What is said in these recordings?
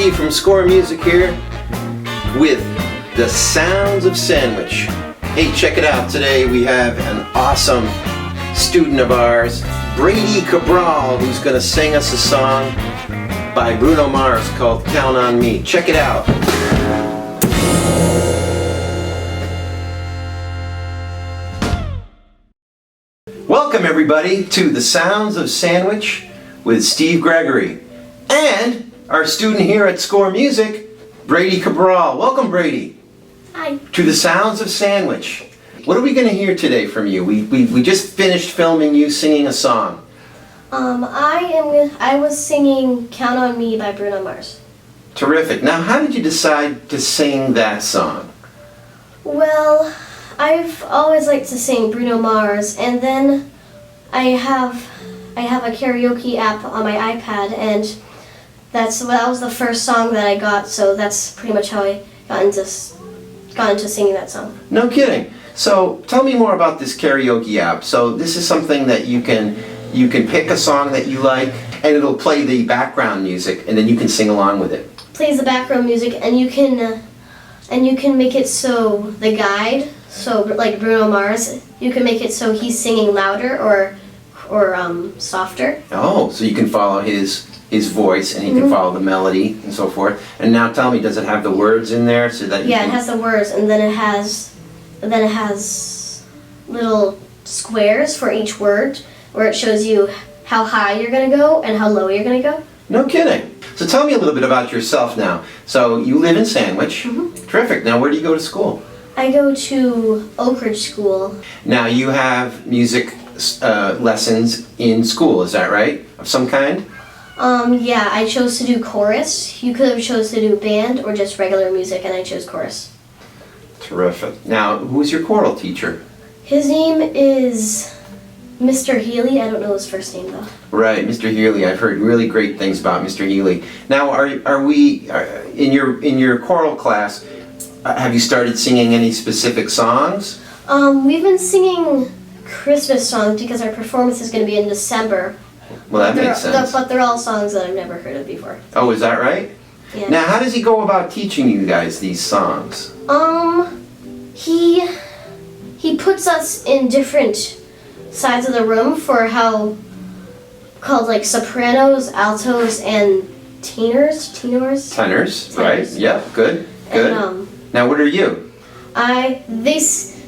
Steve from Score Music here with the Sounds of Sandwich. Hey, check it out. Today we have an awesome student of ours, Brady Cabral, who's going to sing us a song by Bruno Mars called Count on Me. Check it out. Welcome everybody to the Sounds of Sandwich with Steve Gregory and our student here at Score Music, Brady Cabral. Welcome, Brady. Hi. To the Sounds of Sandwich. What are we going to hear today from you? We just finished filming you singing a song. I was singing Count on Me by Bruno Mars. Terrific. Now, how did you decide to sing that song? Well, I've always liked to sing Bruno Mars, and then I have a karaoke app on my iPad, and that was the first song that I got, so that's pretty much how I got into singing that song. No kidding. So tell me more about this karaoke app. So this is something that you can pick a song that you like, and it'll play the background music, and then you can sing along with it. Plays the background music, and you can make it so the guide, so like Bruno Mars, you can make it so he's singing louder or softer. Oh, so you can follow his voice, and he can follow the melody and so forth. And now tell me, does it have the words in there so that it has the words, and then it has little squares for each word where it shows you how high you're going to go and how low you're going to go. No kidding. So tell me a little bit about yourself now. So you live in Sandwich. Mm-hmm. Terrific. Now where do you go to school? I go to Oak Ridge School. Now you have music lessons in school, is that right? Of some kind? Yeah, I chose to do chorus. You could have chose to do band or just regular music, and I chose chorus. Terrific. Now, who's your choral teacher? His name is Mr. Healy. I don't know his first name though. Right, Mr. Healy. I've heard really great things about Mr. Healy. Now, are we in your choral class? Have you started singing any specific songs? We've been singing Christmas songs because our performance is going to be in December. Well, that makes sense. But they're all songs that I've never heard of before. Oh, is that right? Yeah. Now, how does he go about teaching you guys these songs? He puts us in different sides of the room for called like sopranos, altos, and tenors. Tenors, right? Yep, good. And, now, what are you?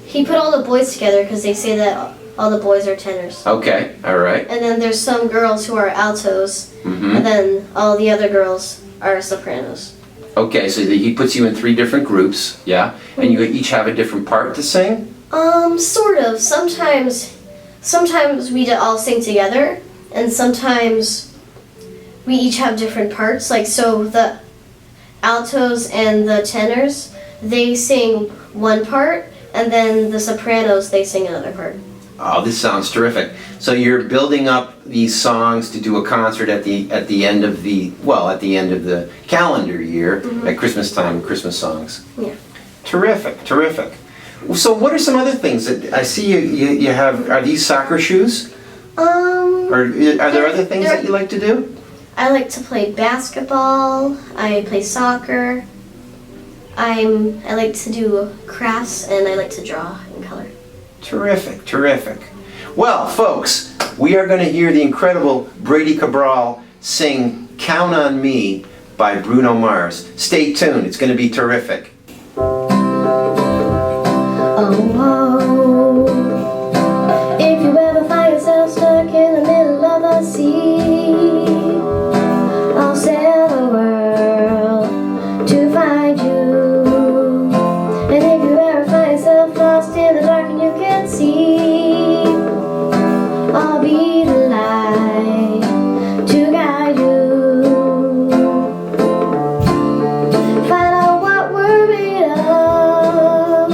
He put all the boys together because they say that all the boys are tenors. Okay, all right. And then there's some girls who are altos, and then all the other girls are sopranos. Okay, so he puts you in 3 different groups, yeah? And you each have a different part to sing? Sort of. Sometimes we all sing together, and sometimes we each have different parts. Like, so the altos and the tenors, they sing one part, and then the sopranos, they sing another part. Oh, this sounds terrific. So you're building up these songs to do a concert at the end of the calendar year at Christmas time, Christmas songs. Yeah. Terrific. So what are some other things that I see you have? Are these soccer shoes? Or are there other things that you like to do? I like to play basketball. I play soccer. I like to do crafts, and I like to draw and color. Terrific. Well, folks, we are going to hear the incredible Brady Cabral sing Count on Me by Bruno Mars. Stay tuned. It's going to be terrific. Oh, if you ever find yourself stuck in the middle of the sea, I'll sail the world to find you. And if you ever find yourself lost in the dark and you can't see, I'll be the light to guide you. Find out what we're made of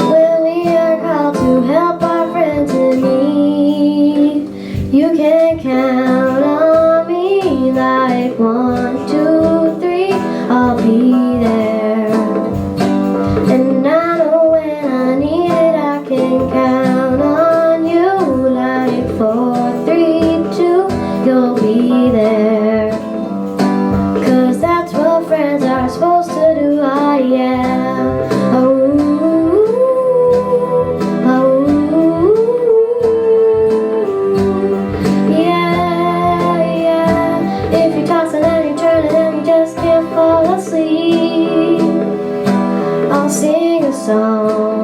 when we are called to help our friends in need. You can count on me like 1, 2, 3. I'll be there. And I know when I need it, I can count on you like 4, 3, 2. You'll be there. 'Cause that's what friends fall asleep, I'll sing a song